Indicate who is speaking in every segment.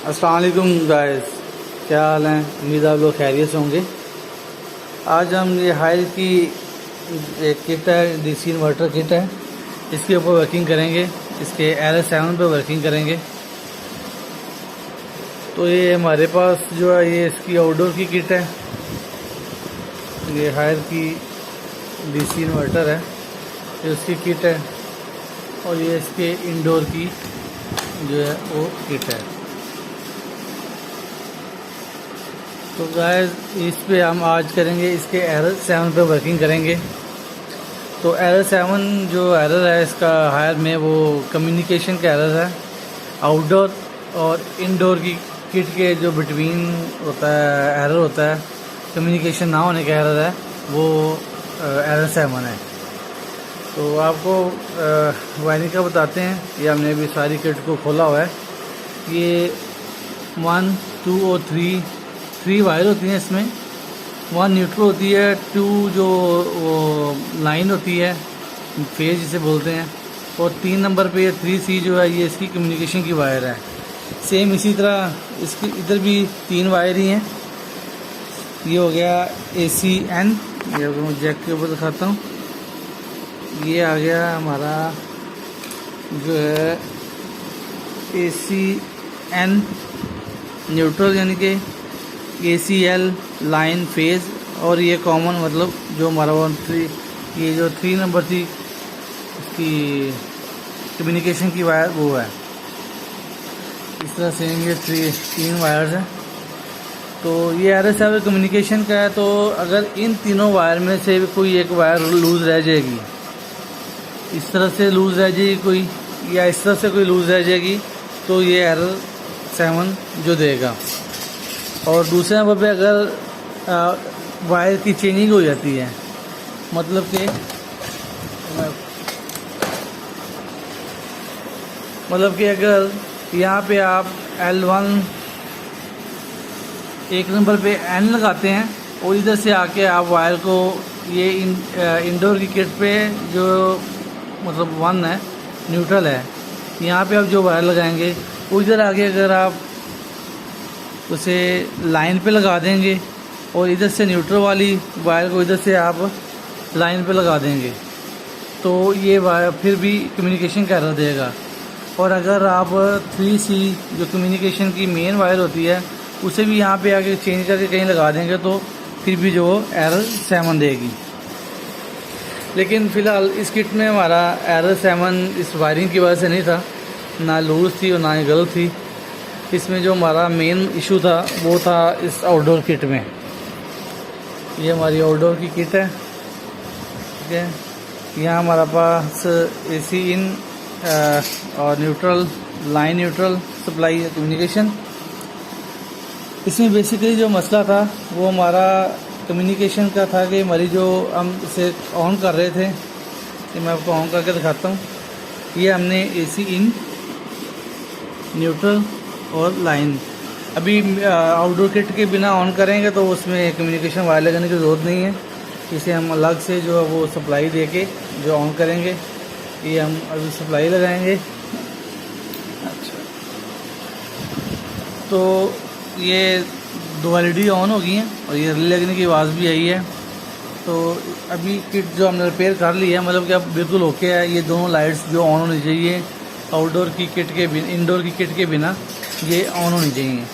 Speaker 1: अस्सलाम वालेकुम गाइस, क्या हाल हैं। उम्मीद आप लोग खैरियत से होंगे। आज हम ये हायर की एक किट है, डीसी इन्वर्टर किट है, इसके ऊपर वर्किंग करेंगे। इसके RS7 पे वर्किंग करेंगे। तो ये हमारे पास जो है ये इसकी आउटडोर की किट है। ये हायर की डीसी इन्वर्टर है, ये उसकी किट है। और ये इसके इंडोर की जो है वो किट है। तो गाइस इस पे हम आज करेंगे, इसके RS7 पे वर्किंग करेंगे। तो RS7 जो एरर है इसका हायर में, वो कम्युनिकेशन का एरर है। आउटडोर और इनडोर की किट के जो बिटवीन होता है एरर होता है, कम्युनिकेशन ना होने का एरर है, वो RS7 है। तो आपको वायरिंग का बताते हैं। ये हमने अभी सारी किट को खोला हुआ है। ये 1, 2 और 3 वायर होती हैं इसमें। 1 न्यूट्रल होती है, 2 जो वो लाइन होती है, फेज जिसे बोलते हैं, और 3 नंबर पे 3C जो है ये इसकी कम्युनिकेशन की वायर है। सेम इसी तरह इसकी इधर भी 3 वायर ही हैं। ये हो गया ACN, ये मैं जैक के ऊपर दिखाता हूँ। ये आ गया हमारा जो है ACN न्यूट्रल, यानी कि ACL लाइन फेज, और ये कॉमन मतलब जो हमारा ये जो 3 नंबर थी इसकी कम्युनिकेशन की वायर वो है। इस तरह से ये 3 वायर्स हैं। तो ये RS7 कम्युनिकेशन का है। तो अगर इन तीनों वायर में से कोई एक वायर लूज़ रह जाएगी, इस तरह से लूज़ रह जाएगी कोई, या इस तरह से कोई लूज़ रह जाएगी, तो ये RS7 जो देगा। और दूसरे नंबर पे अगर वायर की चेंजिंग हो जाती है, मतलब कि अगर यहाँ पे आप L1 1 नंबर पे N लगाते हैं और इधर से आके आप वायर को ये इंडोर की किट पे जो मतलब 1 है न्यूट्रल है, यहाँ पे आप जो वायर लगाएंगे वो इधर आगे अगर आप उसे लाइन पे लगा देंगे और इधर से न्यूट्रल वाली वायर को इधर से आप लाइन पे लगा देंगे, तो ये वायर फिर भी कम्युनिकेशन का एरर देगा। और अगर आप 3C जो कम्युनिकेशन की मेन वायर होती है उसे भी यहाँ पे आके चेंज करके कहीं लगा देंगे, तो फिर भी जो RS7 देगी। लेकिन फ़िलहाल इस किट में हमारा RS7 इस वायरिंग की वजह से नहीं था, ना लूज़ थी और ना ही गलत थी। इसमें जो हमारा मेन इशू था वो था इस आउटडोर किट में। ये हमारी आउटडोर की किट है, ठीक है। यहाँ हमारा पास ACN और न्यूट्रल लाइन न्यूट्रल सप्लाई है, कम्युनिकेशन। इसमें बेसिकली जो मसला था वो हमारा कम्युनिकेशन का था कि हमारी जो हम इसे ऑन कर रहे थे, ये मैं आपको ऑन करके दिखाता हूँ। ये हमने ACN न्यूट्रल और लाइन अभी आउटडोर किट के बिना ऑन करेंगे तो उसमें कम्युनिकेशन वायर लगाने की ज़रूरत नहीं है। इसे हम अलग से जो है वो सप्लाई दे के जो ऑन करेंगे। ये हम अभी सप्लाई लगाएंगे। अच्छा, तो ये 2 LED ऑन हो गई हैं और ये रिले लगने की आवाज़ भी आई है। तो अभी किट जो हमने रिपेयर कर ली है, मतलब कि अब बिल्कुल ओके है। ये दोनों लाइट्स जो ऑन होनी चाहिए आउटडोर की किट के बिना, इंडोर की किट के बिना ये ऑन होनी चाहिए।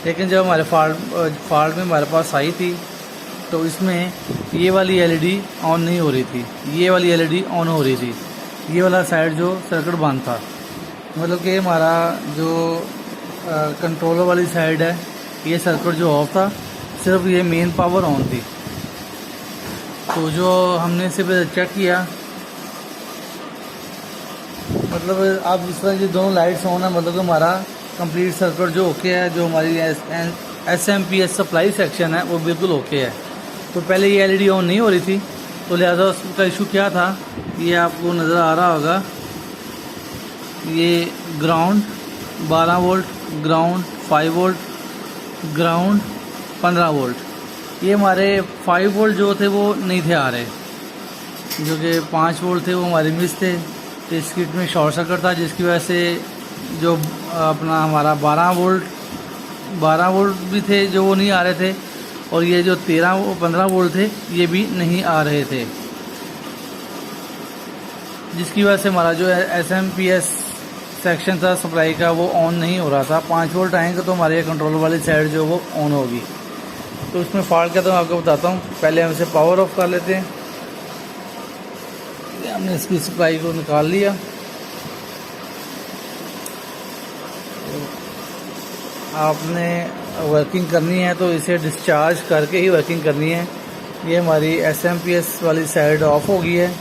Speaker 1: लेकिन जब हमारे फॉल्ट में हमारे पास आई थी तो इसमें ये वाली LED ऑन नहीं हो रही थी, ये वाली LED ऑन हो रही थी। ये वाला साइड जो सर्किट बंद था, मतलब कि हमारा जो कंट्रोलर वाली साइड है ये सर्किट जो ऑफ था, सिर्फ ये मेन पावर ऑन थी। तो जो हमने सिर्फ चेक किया, मतलब आप जिस तरह ये दोनों लाइट्स ऑन है, मतलब कि हमारा कंप्लीट सर्किट जो ओके है। जो हमारी SMPS सप्लाई सेक्शन है वो बिल्कुल ओके है। तो पहले ये LED ऑन नहीं हो रही थी, तो लिहाजा उसका इशू क्या था ये आपको नज़र आ रहा होगा। ये ground 12 volt, ground 5 volt, ground 15 volt, ये हमारे 5 वोल्ट जो थे वो नहीं थे आ रहे, जो कि 5 वोल्ट थे वो हमारे मिस थे। तो इस किट में शॉर्ट सर्किट था, जिसकी वजह से जो अपना हमारा 12 वोल्ट 12 वोल्ट भी थे जो वो नहीं आ रहे थे, और ये जो 13-15 वोल्ट थे ये भी नहीं आ रहे थे, जिसकी वजह से हमारा जो SMP सेक्शन था सप्लाई का वो ऑन नहीं हो रहा था। 5 वोल्ट आएंगे तो हमारे कंट्रोल वाली साइड जो वो ऑन होगी। तो इसमें फॉल्ट क्या था मैं आपको बताता हूँ। पहले हम इसे पावर ऑफ कर लेते हैं। हमने इसकी सप्लाई को निकाल लिया। आपने वर्किंग करनी है तो इसे डिस्चार्ज करके ही वर्किंग करनी है। ये हमारी SMP वाली साइड ऑफ हो गई है,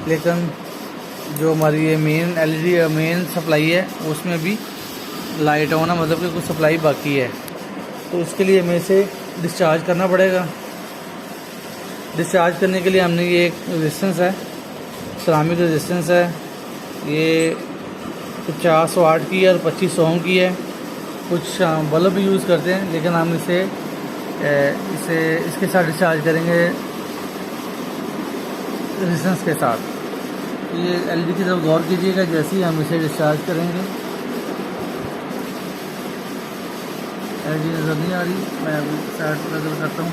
Speaker 1: लेकिन जो हमारी ये मेन LED मेन सप्लाई है उसमें भी लाइट ऑन है, मतलब कि कुछ सप्लाई बाकी है। तो इसके लिए हमें इसे डिस्चार्ज करना पड़ेगा। डिस्चार्ज करने के लिए हमने ये एक रेजिस्टेंस है, सिरामिक रेजिस्टेंस है, ये 50 वाट की और 25 ओम की है। कुछ बल्ब भी यूज़ करते हैं, लेकिन हम इसे इसके साथ डिस्चार्ज करेंगे रेजिस्टेंस के साथ। ये LED की तरफ गौर कीजिएगा जैसे ही हम इसे डिस्चार्ज करेंगे। LED नज़र नहीं आ रही, मैं अभी साइड पर नज़र करता हूँ।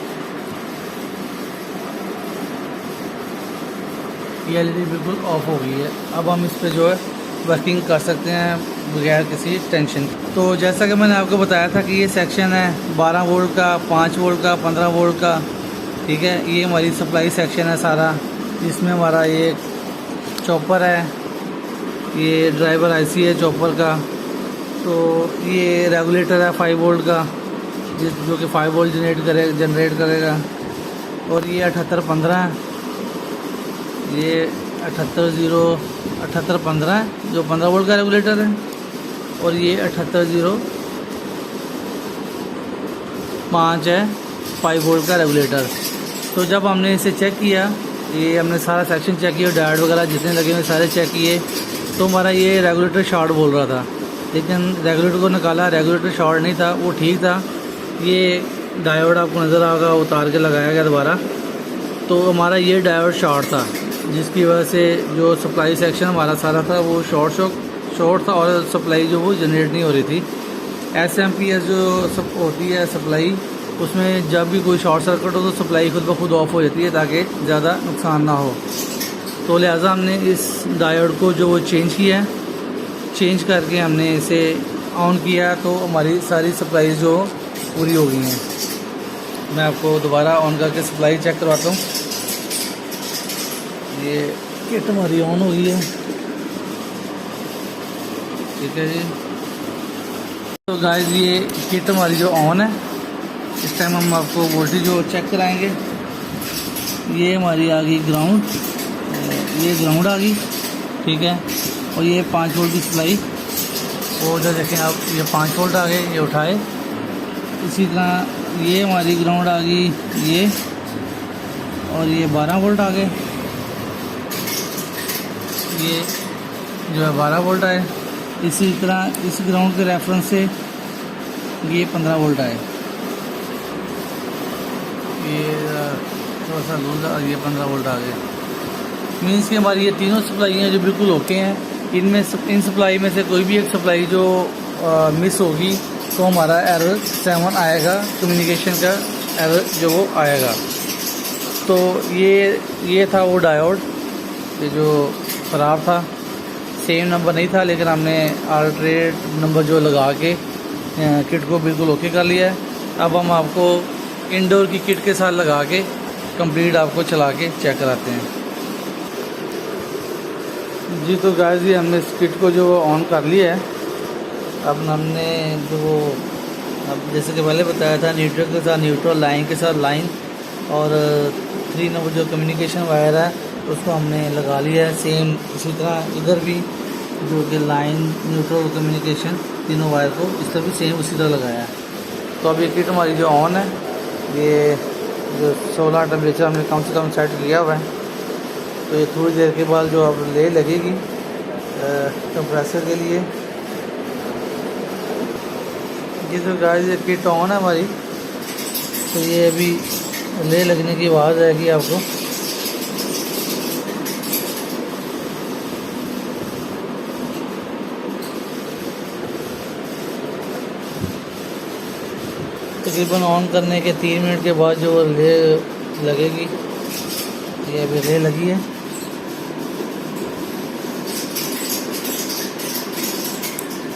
Speaker 1: ये LED बिल्कुल ऑफ हो गई है। अब हम इस पर जो है वर्किंग कर सकते हैं बगैर किसी टेंशन। तो जैसा कि मैंने आपको बताया था कि ये सेक्शन है 12 वोल्ट का, 5 वोल्ट का, 15 वोल्ट का, ठीक है। ये हमारी सप्लाई सेक्शन है सारा। इसमें हमारा ये चॉपर है, ये ड्राइवर IC है चॉपर का। तो ये रेगुलेटर है 5 वोल्ट का, जो कि 5 वोल्ट जनरेट करेगा। और ये 7815 है, ये 7815 है जो 15 वोल्ट का रेगुलेटर है। और ये 7805 है 5 वोल्ट का रेगुलेटर। तो जब हमने इसे चेक किया, ये हमने सारा सेक्शन चेक किया, डायोड वगैरह जितने लगे हुए सारे चेक किए, तो हमारा ये रेगुलेटर शॉर्ट बोल रहा था। लेकिन रेगुलेटर को निकाला, रेगुलेटर शॉर्ट नहीं था, वो ठीक था। ये डायोड आपको नज़र आएगा उतार के लगाया गया दोबारा। तो हमारा ये डायोड शॉर्ट था, जिसकी वजह से जो सप्लाई सेक्शन हमारा सारा था वो शॉर्ट था और सप्लाई जो वो जनरेट नहीं हो रही थी। SMP जो होती है सप्लाई, उसमें जब भी कोई शॉर्ट सर्किट हो तो सप्लाई खुद ब खुद ऑफ हो जाती है ताकि ज़्यादा नुकसान ना हो। तो लिहाजा हमने इस डायोड को जो वो चेंज किया, चेंज करके हमने इसे ऑन किया, तो हमारी सारी सप्लाई जो पूरी हो गई हैं। मैं आपको दोबारा ऑन करके सप्लाई चेक करवाता हूँ। ये किट हमारी ऑन हो गई है, ठीक है जी। तो गाइस ये किट हमारी जो ऑन है, इस टाइम हम आपको वोल्टेज जो चेक कराएंगे। ये हमारी आ गई ग्राउंड, ये ग्राउंड आ गई, ठीक है। और ये 5 वोल्ट की सप्लाई, और जो देखें आप ये 5 वोल्ट आ गए, ये उठाए। इसी तरह ये हमारी ग्राउंड आ गई, ये, और ये 12 वोल्ट आ गए, ये जो है 12 वोल्ट आए। इसी तरह इस ग्राउंड के रेफरेंस से ये 15 वोल्ट आए, ये थोड़ा सा लूज, और ये 15 वोल्ट आ गए। मीन्स कि हमारी ये तीनों सप्लाई हैं जो बिल्कुल ओके हैं। इन सप्लाई में से कोई भी एक सप्लाई जो मिस होगी तो हमारा एरर 7 आएगा, कम्युनिकेशन का एरर जो वो आएगा। तो ये था वो डायोड, ये जो ख़राब था। सेम नंबर नहीं था, लेकिन हमने अल्टरनेट नंबर जो लगा के किट को बिल्कुल ओके कर लिया है। अब हम आपको इंडोर की किट के साथ लगा के कंप्लीट आपको चला के चेक कराते हैं जी। तो गाइस ये हमने इस किट को जो ऑन कर लिया है। अब हमने जो अब जैसे कि पहले बताया था, न्यूट्रल के साथ न्यूट्रल, लाइन के साथ लाइन, और 3 नंबर जो कम्युनिकेशन वायर है उसको हमने लगा लिया है। सेम इसी तरह इधर भी जो कि लाइन, न्यूट्रल, कम्युनिकेशन तीनों वायर को इस तरह भी सेम उसी तरह लगाया है। तो अब ये किट हमारी जो ऑन है, ये जो 16 टेम्परेचर हमने कम से कम सेट किया हुआ है। तो ये थोड़ी देर के बाद जो अब ले लगेगी कंप्रेसर के लिए। ये जो गाइस ये किट ऑन है हमारी, तो ये अभी ले लगने की आवाज़ आएगी आपको। तकरीबन ऑन करने के 3 मिनट के बाद जो रिले लगेगी, ये अभी रिले लगी है।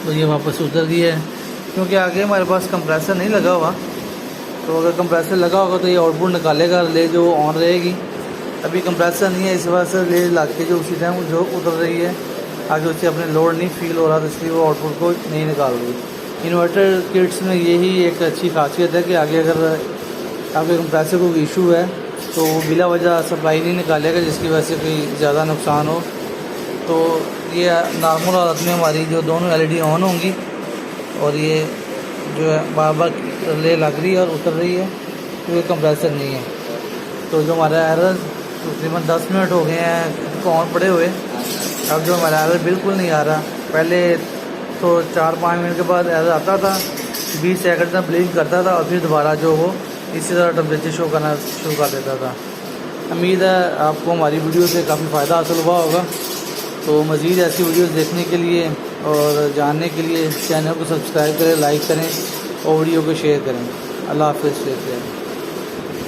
Speaker 1: तो ये वापस उतर गई है, क्योंकि आगे हमारे पास कंप्रेसर नहीं लगा हुआ। तो अगर कंप्रेसर लगा होगा तो ये आउटपुट निकालेगा, रिले जो ऑन रहेगी। अभी कंप्रेसर नहीं है, इस वजह से रिले लग के जो उसी टाइम जो उतर रही है, आगे उससे अपने लोड नहीं फील हो रहा, तो इसलिए वो आउटपुट को नहीं निकाल रही। इन्वर्टर किट्स में यही एक अच्छी खासियत है कि आगे अगर आपके कंप्रेसर को इशू है तो वो बिला वजह सप्लाई नहीं निकालेगा, जिसकी वजह से कोई ज़्यादा नुकसान हो। तो ये नॉर्मल हालत में हमारी जो दोनों LED ऑन होंगी और ये जो है बार बार रिले लग रही है और उतर रही है, तो ये कंप्रेसर नहीं है। तो जो हमारा एरर तकरीबन 10 मिनट हो गए हैं ऑन पड़े हुए, अब जो हमारा एरर बिल्कुल नहीं आ रहा। पहले तो 4-5 मिनट के बाद एरर आता था, 20 सेकंड में ब्लिंक करता था और फिर दोबारा जो वो इसी तरह टेम्परेचर शो करना शुरू कर देता था। उम्मीद है आपको हमारी वीडियो से काफ़ी फ़ायदा हासिल हुआ होगा। तो मज़ीद ऐसी वीडियोस देखने के लिए और जानने के लिए चैनल को सब्सक्राइब करें, लाइक करें और वीडियो को शेयर करें। अल्लाह हाफ़िज़।